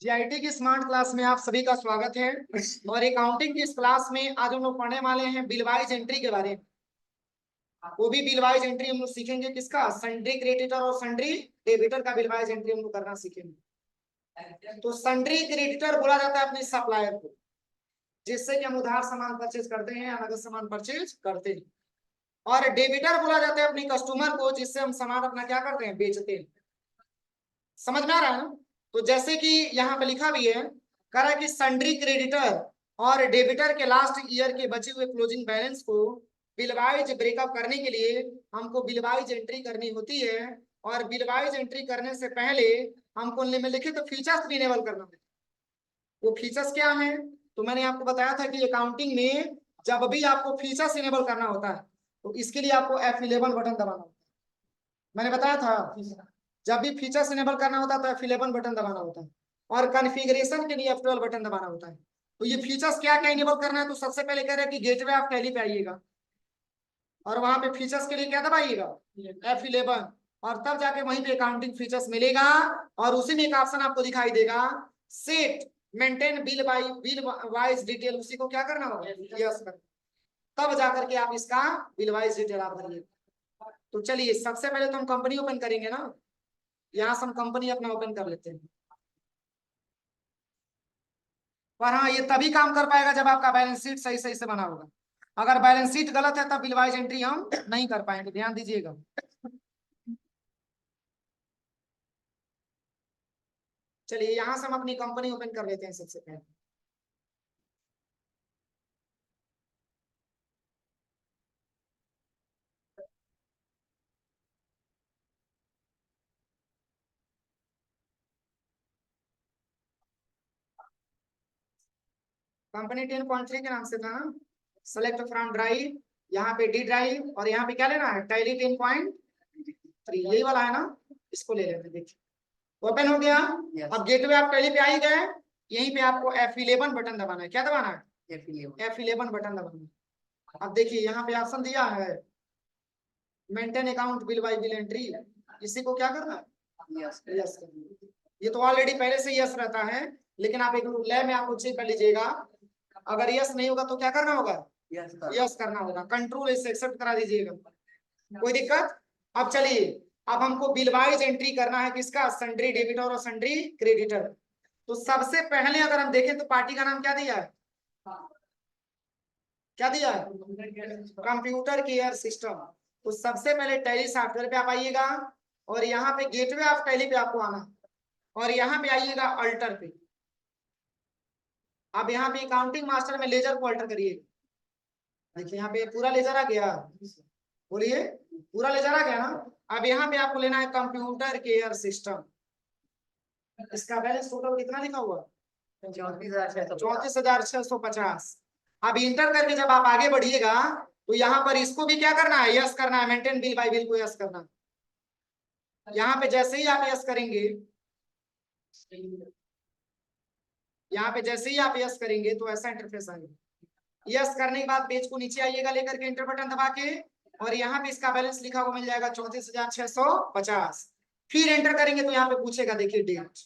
GIT की smart class में आप सभी का स्वागत है। और अकाउंटिंग की इस क्लास में आज हम लोग पढ़ने वाले हैं बिल वाइज एंट्री के बारे में। वो भी बिल वाइज एंट्री हम लोग सीखेंगे किसका, सन्ड्री क्रेडिटर और सन्ड्री डेबिटर का बिल वाइज एंट्री हम लोग करना सीखेंगे। तो सन्ड्री क्रेडिटर बोला जाता है अपने सप्लायर को, जिससे कि हम उधार सामान परचेज करते हैं या नगद सामान परचेज करते हैं। और डेबिटर बोला जाता है अपने कस्टमर को, जिससे हम सामान अपना क्या करते हैं, बेचते हैं। समझ में आ रहा है ना? तो जैसे कि यहाँ पे लिखा भी है, कह रहा है कि सन्ड्री क्रेडिटर और डेबिटर के लास्ट ईयर के बचे हुए क्लोजिंग बैलेंस को बिलवाइज ब्रेकअप करने के लिए हमको बिलवाइज एंट्री करनी होती है। और बिलवाइज एंट्री करने से पहले हमको निम्नलिखित फीचर्स भी इनेबल करना है। वो फीचर्स क्या है? तो मैंने आपको बताया था कि अकाउंटिंग में जब भी आपको फीचर्स इनेबल करना होता है तो इसके लिए आपको F11 बटन दबाना होता है। मैंने बताया था जब भी फीचर्स इनेबल करना होता है तो F11 बटन दबाना होता है, और कॉन्फ़िगरेशन के लिए F12 बटन दबाना होता है। तो ये फीचर्स क्या क्या इनेबल करना है, तो सबसे पहले कह रहे हैं कि गेटवे ऑफ टैली पे आइएगा और वहां पे फीचर्स के लिए क्या दबाइएगा, F11, और तब जाके वहीं पे अकाउंटिंग फीचर्स मिलेगा। और उसी में एक ऑप्शन आपको दिखाई देगा, set maintain bill wise detail, उसी को क्या करना होगा, यस कर, तब जाकर के आप इसका बिल वाइज डिटेल आप भरिए। तो चलिए सबसे पहले तो हम कंपनी ओपन करेंगे ना, यहाँ से हम कंपनी अपना ओपन कर लेते हैं। पर हाँ, ये तभी काम कर पाएगा जब आपका बैलेंस शीट सही सही से बना होगा। अगर बैलेंस शीट गलत है तब बिल वाइज एंट्री हम नहीं कर पाएंगे, ध्यान दीजिएगा। चलिए यहाँ से हम अपनी कंपनी ओपन कर लेते हैं सबसे पहले। कंपनी 10.3 के नाम से था ना। सेलेक्ट फ्रॉम ड्राइव, यहाँ पे डी ड्राइव, और यहाँ पे क्या लेना है, टैली 10.3, यही वाला है ना, इसको ले लेते हैं। देखिए ओपन हो गया। अब गेटवे आप टैली पे आ ही गए, यहीं पे आपको F11 बटन दबाना है। क्या दबाना है, F11 बटन दबाना है। अब देखिए यहाँ पे ऑप्शन दिया है maintain account bill bye bill entry, इसी को क्या करना है, यस करना है। ये तो ऑलरेडी पहले से यस रहता है, लेकिन आप एक लैब में आपको चेक कर लीजिएगा, अगर यस नहीं होगा तो क्या करना होगा, यस करना होगा। कंट्रोल इसे एक्सेप्ट करा दीजिएगा, कोई दिक्कत। अब चलिए, अब हमको बिल वाइज एंट्री करना है किसका, सन्ड्री डेबिटर और सन्ड्री क्रेडिटर। तो सबसे पहले अगर हम देखें तो पार्टी का नाम क्या दिया है, क्या दिया है, कंप्यूटर केयर सिस्टम। तो सबसे पहले टैली सॉफ्टवेयर पे आप आइएगा, और यहाँ पे गेटवे ऑफ टैली पे आपको आना, और यहाँ पे आइएगा अल्टर पे। अब यहाँ पे अकाउंटिंग मास्टर में लेजर को अल्टर करिए। देखिए यहाँ पे पूरा लेजर आ गया, बोलिए पूरा लेजर आ गया ना। अब यहाँ पे आपको लेना है कंप्यूटर केयर सिस्टम। इसका बैलेंस टोटल कितना लिखा हुआ, 34,650। अब इंटर करके जब आप आगे बढ़िएगा तो यहाँ पर इसको भी क्या करना है, यस करना है, मेंटेन बिल बाय बिल को यस करना है। यहाँ पे जैसे ही आप यस करेंगे, यहाँ पे जैसे ही आप यस करेंगे तो ऐसा इंटरफेस आएगा। यस करने के बाद पेज को नीचे आइएगा लेकर के इंटर बटन दबा के, और यहाँ पे इसका बैलेंस लिखा हुआ मिल जाएगा 34,650। फिर एंटर करेंगे तो यहाँ पे पूछेगा, देखिए डेट,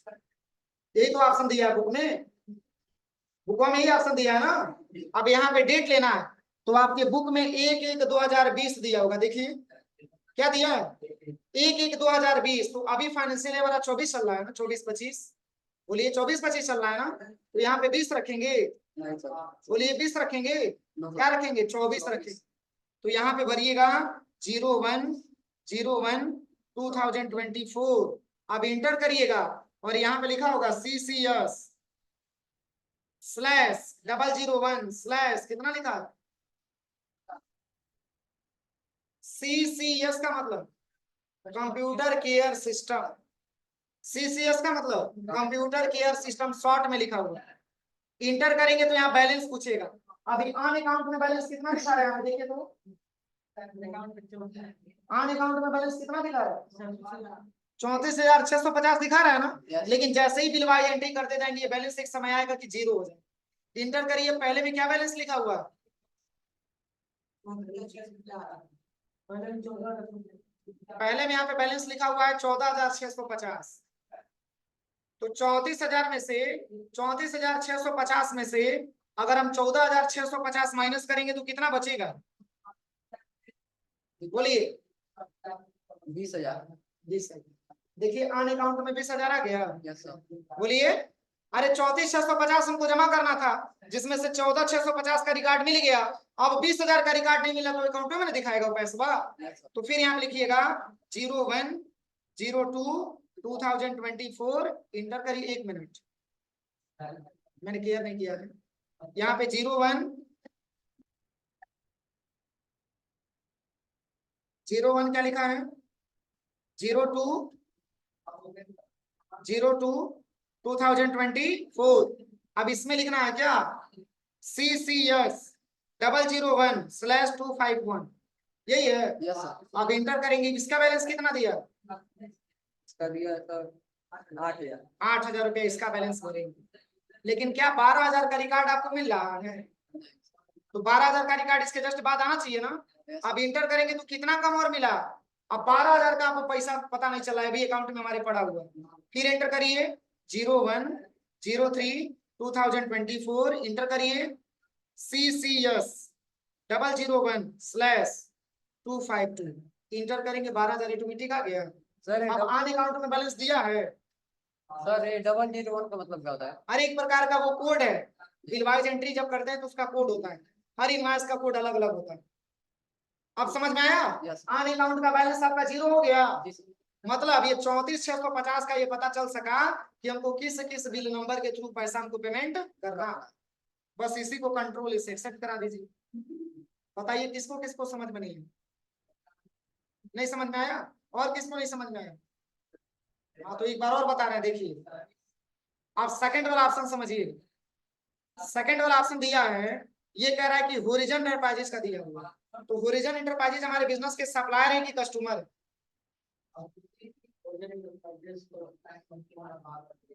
यही तो ऑप्शन दिया है बुक में, बुक में यही ऑप्शन दिया है ना। अब यहाँ पे डेट लेना है, तो आपके बुक में 1/1/2020 दिया होगा, देखिए क्या दिया है, 1/1/2020। तो अभी फाइनेंशियल ईयर वाला 24 चल रहा है ना, 24-25, बोलिए 24-25 चल रहा है ना, तो यहाँ पे 20 रखेंगे, बोलिए 20 रखेंगे, क्या रखेंगे, 24 रखेंगे। तो यहाँ पे भरिएगा 01/01/2024। अब इंटर करिएगा, और यहाँ पे लिखा होगा CCS/001/ कितना लिखा, CCS का मतलब कंप्यूटर केयर सिस्टम, CCS का मतलब कंप्यूटर केयर सिस्टम शॉर्ट में लिखा हुआ है। इंटर करेंगे तो यहाँ बैलेंस पूछेगा। अभी ऑन अकाउंट में बैलेंस कितना दिखा रहा है, यहाँ देखिए तो ऑन अकाउंट में बैलेंस कितना दिखा रहा है, 34,650 दिखा रहा है ना। लेकिन जैसे ही बिल वाई एंट्री करते जाएंगे ये बैलेंस एक समय आएगा कि जीरो हो जाए। इंटर करिए, पहले में क्या बैलेंस लिखा हुआ, पहले में यहाँ पे बैलेंस लिखा हुआ है 14,650। तो 34,000 में से 34,650 में से अगर हम 14,650 माइनस करेंगे तो कितना बचेगा? बोलिए। 20,000। 20,000। देखिए ऑन अकाउंट में 20,000 आ गया। Yes sir. बोलिए। अरे 34,650 हमको जमा करना था, जिसमें से 14,650 का रिकॉर्ड मिल गया। अब 20,000 का रिकॉर्ड नहीं मिला तो अकाउंट में दिखाएगा पैसा। तो फिर यहाँ पे लिखिएगा 01/02/2024 इंटर करिए। 1 मिनट, मैंने क्लियर नहीं किया है। यहाँ पे 01 क्या लिखा है? 02/02/2024। अब इसमें लिखना है क्या? CCS 001/251, यही है। Yes sir. अब इंटर करेंगे। इसका बैलेंस कितना दिया? इसका दिया सर 8,000। 8,000 रुपया इसका बैलेंस भरेंगे। लेकिन क्या 12,000 का रिकॉर्ड आपको मिल रहा है? तो 12,000 का रिकॉर्ड इसके जस्ट बाद आना चाहिए ना। अब इंटर करेंगे तो कितना कम और मिला? अब 12,000 का आपको पैसा पता नहीं चला है, अभी अकाउंट में हमारे पड़ा हुआ है। फिर इंटर करिए 01/03/2024 इंटर करिए। CCS 001/252 इंटर करेंगे। 12,000 ऑटोमेटिक आ गया। सर अब आन अकाउंट में बैलेंस दिया है। सर ये 001 का मतलब क्या होता है? हर एक प्रकार का वो कोड है। बिल वाइज एंट्री जब करते हैं तो उसका कोड होता है। हर इनवॉइस का कोड अलग अलग होता है। अब समझ में आया? ऑन अकाउंट का बैलेंस आपका 0 हो गया। मतलब ये 34,650 का ये पता चल सका कि हमको किस किस बिल नंबर के थ्रू पैसा हमको पेमेंट करना। बस इसी को कंट्रोल इसे एक्सेप्ट करा दीजिए। बताइए किसको किसको समझ में नहीं है? नहीं समझ में आया? और किसको नहीं समझ में आया? हाँ तो एक बार और बता रहे हैं, देखिए। आप सेकंड वाला ऑप्शन समझिए। सेकंड वाला ऑप्शन दिया है, ये कह रहा है कि होरिजन एंटरप्राइजेस का दिया हुआ। तो होरिजन एंटरप्राइजेस हमारे बिजनेस के सप्लायर है कि कस्टमर?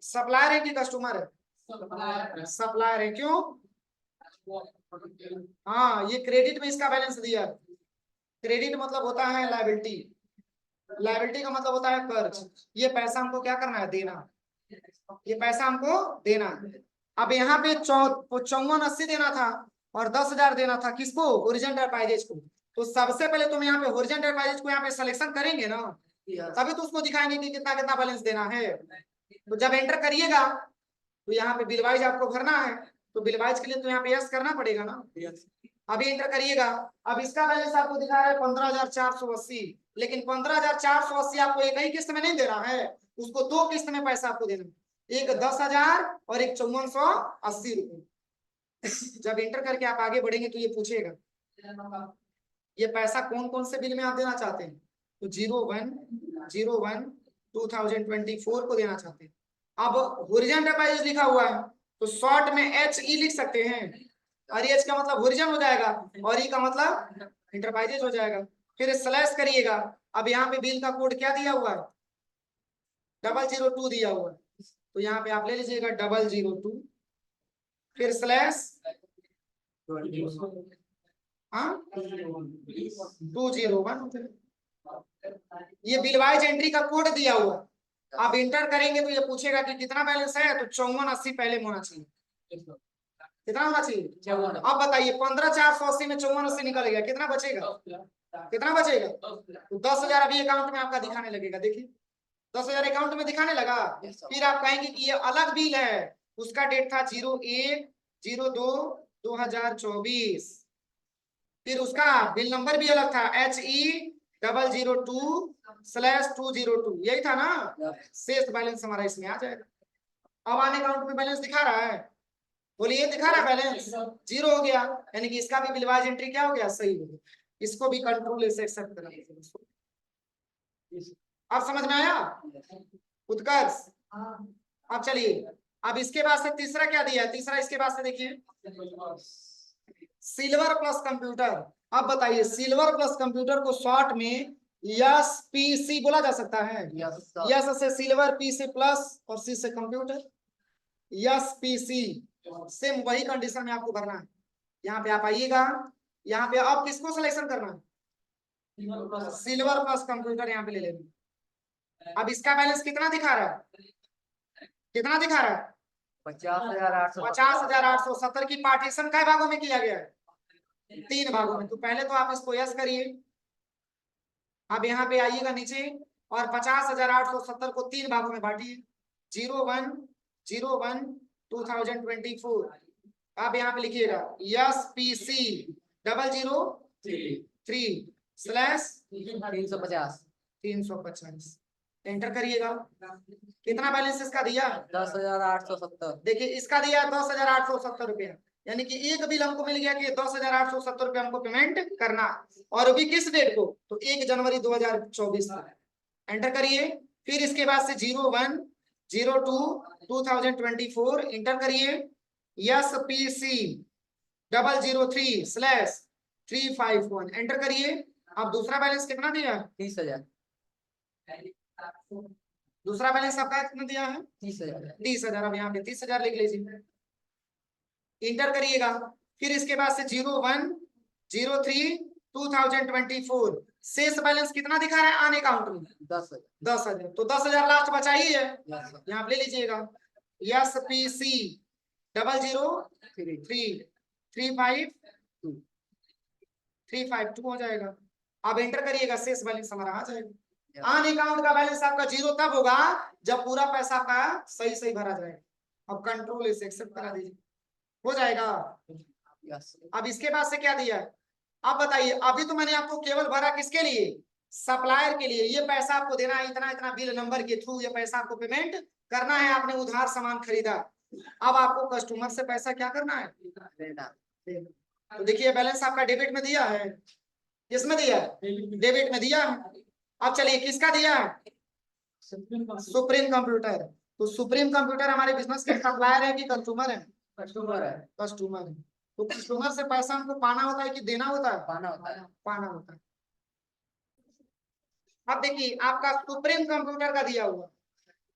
सप्लायर है कि कस्टमर है? सप्लायर है। क्यों? हाँ, ये क्रेडिट में इसका बैलेंस दिया। क्रेडिट मतलब होता है लायबिलिटी। लायबिलिटी का मतलब होता है कर्ज। ये पैसा हमको क्या करना है? देना। ये पैसा हमको देना है। अब यहाँ पे 5480 देना था और 10,000 देना था। किसको? ओरिजिन एंटरप्राइजेज को। तो सबसे पहले तुम यहाँ पे ओरिजिन एंटरप्राइजेज को यहाँ पे सिलेक्शन करेंगे ना, तभी तो उसको दिखाएंगे कि कितना कितना बैलेंस देना है। तो जब एंटर करिएगा तो यहाँ पे बिल वाइज आपको भरना है। तो बिल वाइज के लिए तो यहाँ पे यस करना पड़ेगा ना। अभी एंटर करिएगा। अब इसका बैलेंस आपको दिखा रहा है 15,480, लेकिन 15,480 आपको एक ही किस्त में नहीं देना है, उसको 2 किस्त में पैसा आपको देना है। एक 10,000 और एक 5480 रुपए। जब एंटर करके आप आगे बढ़ेंगे तो ये पूछेगा ये पैसा कौन कौन से बिल में आप देना चाहते हैं? तो 01/01/2024 को देना चाहते हैं। अब होरिजन एंटरप्राइजेस लिखा हुआ है तो शॉर्ट में HE लिख सकते हैं। और एच का मतलब होरिजन हो जाएगा और ई का मतलब एंटरप्राइजेस हो जाएगा। फिर स्लैश करिएगा। अब यहाँ पे बिल का कोड क्या दिया हुआ है? 002 दिया हुआ है। तो यहाँ पे आप ले लीजिएगा 002, फिर स्लैश 201। ये बिल वाइज एंट्री का कोड दिया हुआ। आप इंटर करेंगे तो ये पूछेगा कि कितना बैलेंस है, तो 5480 पहले होना चाहिए। कितना होना चाहिए? अब बताइए 15,480 में 5480 निकल गया, कितना बचेगा? कितना बचेगा? तो 10,000 अभी अकाउंट में आपका दिखाने लगेगा। देखिए 10,000 अकाउंट में दिखाने लगा। फिर आप कहेंगे कि ये अलग बिल है, उसका डेट था 01/02/2024। फिर उसका बिल नंबर भी अलग था HE002/202, यही था ना। शेष बैलेंस हमारा इसमें आ जाएगा। अब आने अकाउंट में बैलेंस दिखा रहा है। बोलिए दिखा रहा है बैलेंस 0 हो गया, यानी कि इसका भी बिलवाइज एंट्री क्या हो गया? सही हो गया। इसको भी कंट्रोल से एक्सेप्ट करना। अब समझ में आया उत्कर्ष? अब चलिए, अब इसके बाद से तीसरा क्या दिया है? तीसरा इसके बाद से देखिए सिल्वर प्लस कंप्यूटर। अब बताइए सिल्वर प्लस कंप्यूटर को शॉर्ट में SPC बोला जा सकता है। यस से सिल्वर, P से प्लस और C से कंप्यूटर। SPC सेम वही कंडीशन में आपको भरना है। यहाँ पे आप आइएगा, यहाँ पे अब किसको सिलेक्शन करना है? सिल्वर प्लस कंप्यूटर यहाँ पे ले लेंगे। अब इसका बैलेंस कितना दिखा रहा है? कितना दिखा रहा है? 50,800। 50,870 की पार्टीशन कई भागों में किया गया है? 3 भागों में। तो पहले तो आप इसको यस करिए। अब यहाँ पे आइएगा नीचे और 50,870 को 3 भागों में बांटिए। 01/01/2024। आप यहाँ पे लिखिएगा SPC 003/350। 350 एंटर करिएगा। कितना बैलेंस इसका दिया? 10,870। देखिए इसका दिया 10,870 रुपया, यानी कि एक बिल हमको मिल गया कि 10,870 रुपया हमको पेमेंट करना, और अभी किस डेट को? तो 1 जनवरी 2024 को। एंटर करिए। फिर इसके बाद से 01/02/2024 एंटर करिए। SPC 003/351 एंटर करिए। अब दूसरा बैलेंस कितना दिया? 30,000। दूसरा बैलेंस आपका कितना दिया है? 30,000। 30,000। अब यहाँ पे 30,000 लिख लीजिए। इंटर करिएगा। फिर इसके बाद से 01/03/2024 शेष बैलेंस कितना दिखा रहा है आन अकाउंट में? 10,000। 10,000। तो 10,000 लास्ट बचा ही है, Yes, sir. यहाँ पे ले लीजिएगा। SPC 003/352 हो जाएगा। अब एंटर करिएगा, शेष बैलेंस हमारा आ जाएगा। Yes. आन अकाउंट का बैलेंस आपका 0 तब होगा जब पूरा पैसा आपका सही सही भरा जाएगा। अब कंट्रोल इसे एक्सेप्ट करा दीजिए, हो जाएगा। Yes. अब इसके बाद से क्या दिया है? अब बताइए, अभी तो मैंने आपको केवल भरा किसके लिए? सप्लायर के लिए। ये पैसा आपको देना है, इतना इतना बिल नंबर के थ्रू ये पैसा आपको पेमेंट करना है। आपने उधार सामान खरीदा, अब आपको कस्टमर से पैसा क्या करना है? तो देखिए बैलेंस आपका डेबिट में दिया है। किसमें दिया है? डेबिट में दिया है। अब चलिए किसका दिया है? Supreme computer. तो सुप्रीम कंप्यूटर हमारे बिजनेस के सप्लायर है कि कंज्यूमर है? कस्टमर है। कस्टमर है। तो कस्टमर से पैसा हमको पाना होता है कि देना होता है? पाना होता है। पाना होता है। अब देखिए आपका सुप्रीम कंप्यूटर का दिया हुआ,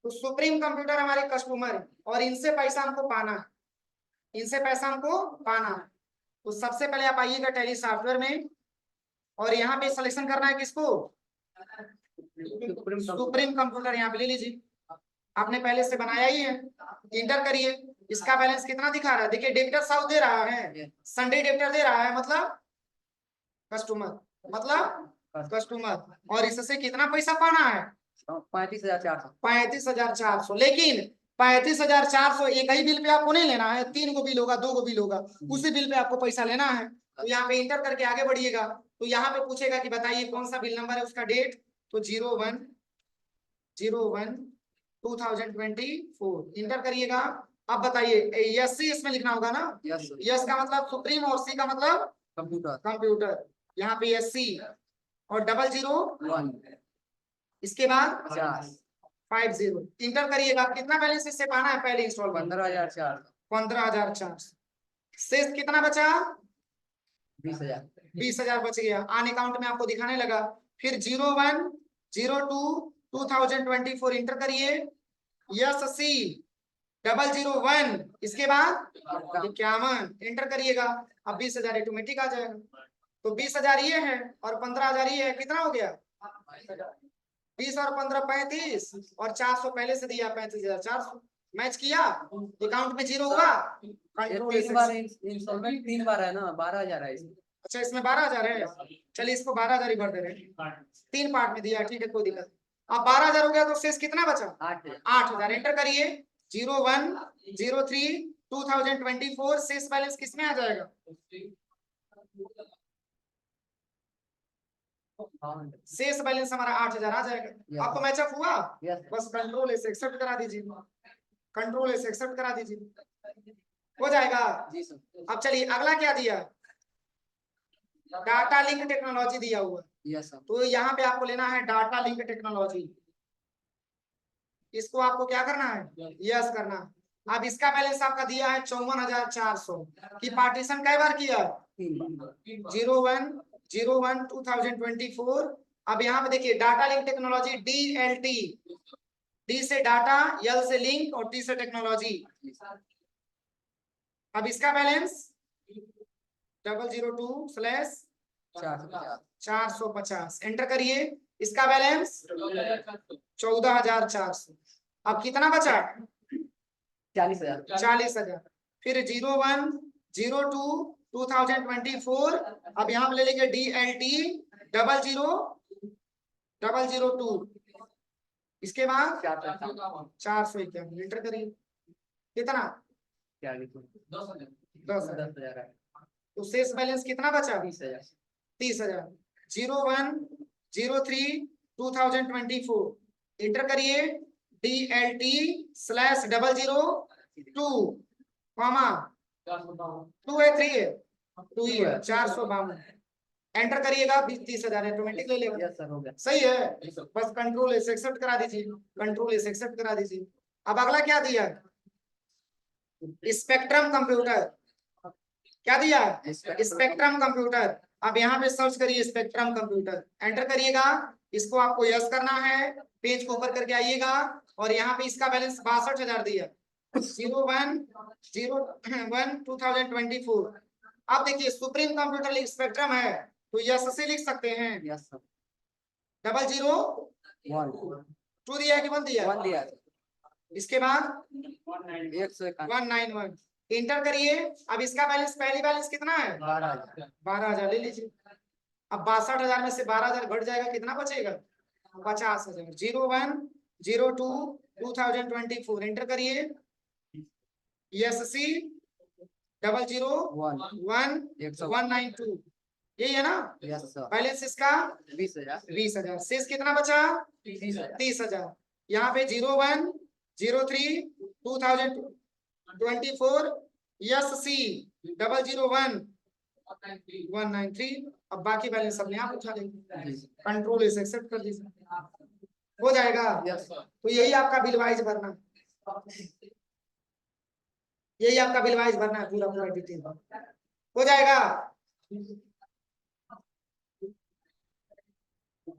तो सुप्रीम कंप्यूटर हमारे कस्टमर है और इनसे पैसा हमको पाना है, इनसे पैसा हमको पाना है। तो सबसे पहले आप आइएगा टैली सॉफ्टवेयर में और यहाँ पे सिलेक्शन करना है किसको? Supreme computer. यहाँ पे ले लीजिए, आपने पहले से बनाया ही है। इंटर करिए। इसका बैलेंस कितना दिखा रहा है? देखिए डेबिटर साउथ दे रहा है, संडे डेबिटर दे रहा है, मतलब कस्टमर, मतलब कस्टमर। और इससे कितना पैसा पाना है? 35,400। 35,400। लेकिन 35,400 एक ही बिल पे आपको नहीं लेना है, 3 गो बिल होगा, 2 गो बिल होगा, उसी बिल पे आपको पैसा लेना है। तो यहाँ पे इंटर करके आगे बढ़िएगा। तो यहाँ पे पूछेगा कि बताइए कौन सा बिल नंबर है, उसका डेट। तो 01/01/2024 इंटर करिएगा। अब बताइए यस सी इसमें लिखना होगा ना? Yes, sir. यस का मतलब सुप्रीम और सी का मतलब कंप्यूटर। कंप्यूटर। यहाँ पे SC और 001 इसके बाद 50। 50 इंटर करिएगा। कितना बैलेंस इससे पाना है पहले इंस्टॉलमेंट? 15,400। 15,400। शेष कितना बचा? 20,000। 20,000 बच गया, आन अकाउंट में आपको दिखाने लगा। फिर 01/02/2024 इंटर करिए। SC 001 इसके बाद 51 इंटर करिएगा। अब 20,000 ऑटोमेटिक आ जाएगा। तो 20,000 ये है और 15,000 ये है, कितना हो गया? 20 और 15 35 और 400 पहले से दिया 35,400। मैच किया, अकाउंट में 0 हुआ। ये कंट्रोल 3 बार इंस्टॉलमेंट 3 बार है ना, 12,000 है इसमें। अच्छा इसमें 12,000 है, चलिए इसको 12,000 ही भर दे रहे हैं। 3 पार्ट में दिया, ठीक है कोई दिक्कत। अब 12,000 हो गया तो शेष कितना बचा? 8,000 एंटर करिए। 01/03/2024 शेष बैलेंस किसमें आ जाएगा? शेष बैलेंस हमारा 8,000 आ जाएगा। आपको मैचअप हुआ? Yes. बस कंट्रोल से एक्सेप्ट करा दीजिए, कंट्रोल से एक्सेप्ट करा दीजिए, हो जाएगा। जी सर। अब चलिए अगला क्या दिया? डाटा लिंक टेक्नोलॉजी दिया हुआ। Yes sir. तो यहाँ पे आपको लेना है डाटा लिंक टेक्नोलॉजी। इसको आपको क्या करना है? यस करना। अब इसका बैलेंस आपका दिया है 54,400 की पार्टीशन कई बार किया? 01/01/2024। अब यहाँ पे देखिए data link technology DLT, D से डाटा, L से लिंक और T से टेक्नोलॉजी। अब इसका बैलेंस 002/450 एंटर करिए। इसका बैलेंस 14,400। अब कितना बचा? 40,000 40,000। फिर 01/02/2024 अब यहाँ पे ले लेंगे DLT 00002। इसके बाद 451 एंटर करिए। कितना? 10,000। 10,000 है। तो शेष बैलेंस कितना बचा? 30,000 30,000। 01/03/2024 एंटर करिए। DLT/002 कॉमा 2 है 3 है 2 ही है 452 एंटर करिएगा। 30,000 ऑटोमेटिक ले लेगा। यस सर हो गया। सही है। बस कंट्रोल एस एक्सेप्ट करा दीजिए, कंट्रोल एस एक्सेप्ट करा दीजिए। अब अगला क्या दिया? Spectrum computer. क्या दिया? Spectrum computer. अब यहाँ पे सर्च करिए स्पेक्ट्रम कंप्यूटर, एंटर करिएगा। इसको आपको यस करना है, पेज को ऊपर करके आइएगा और यहाँ पे इसका बैलेंस 62,000 दिया। 01/01/2024। अब देखिए सुप्रीम कंप्यूटर लिख स्पेक्ट्रम है तो यस से लिख सकते हैं। यस सर 002 दिया कि 1 दिया? 1 दिया। इसके बाद 151 191 एंटर करिए। अब इसका बैलेंस पहली बैलेंस कितना है? 12,000 12,000 ले लीजिए। अब 62,000 में से 12,000 घट जाएगा, कितना बचेगा? 50,000। 01/02/2024 एंटर करिए। SC 001/192 यही है ना? यस सर बैलेंस इसका 20,000 20,000। शेष कितना बचा? 30,000। यहाँ पे 01/03/2024 SC 001/193। अब बाकी बैलेंस अपने आप उठा लेंगे, कंट्रोल इसे एक्सेप्ट कर दीजिए, हो जाएगा। यस सर तो यही आपका बिल वाइज भरना है, यही आपका बिल वाइज भरना है, पूरा पूरा डिटेल हो जाएगा।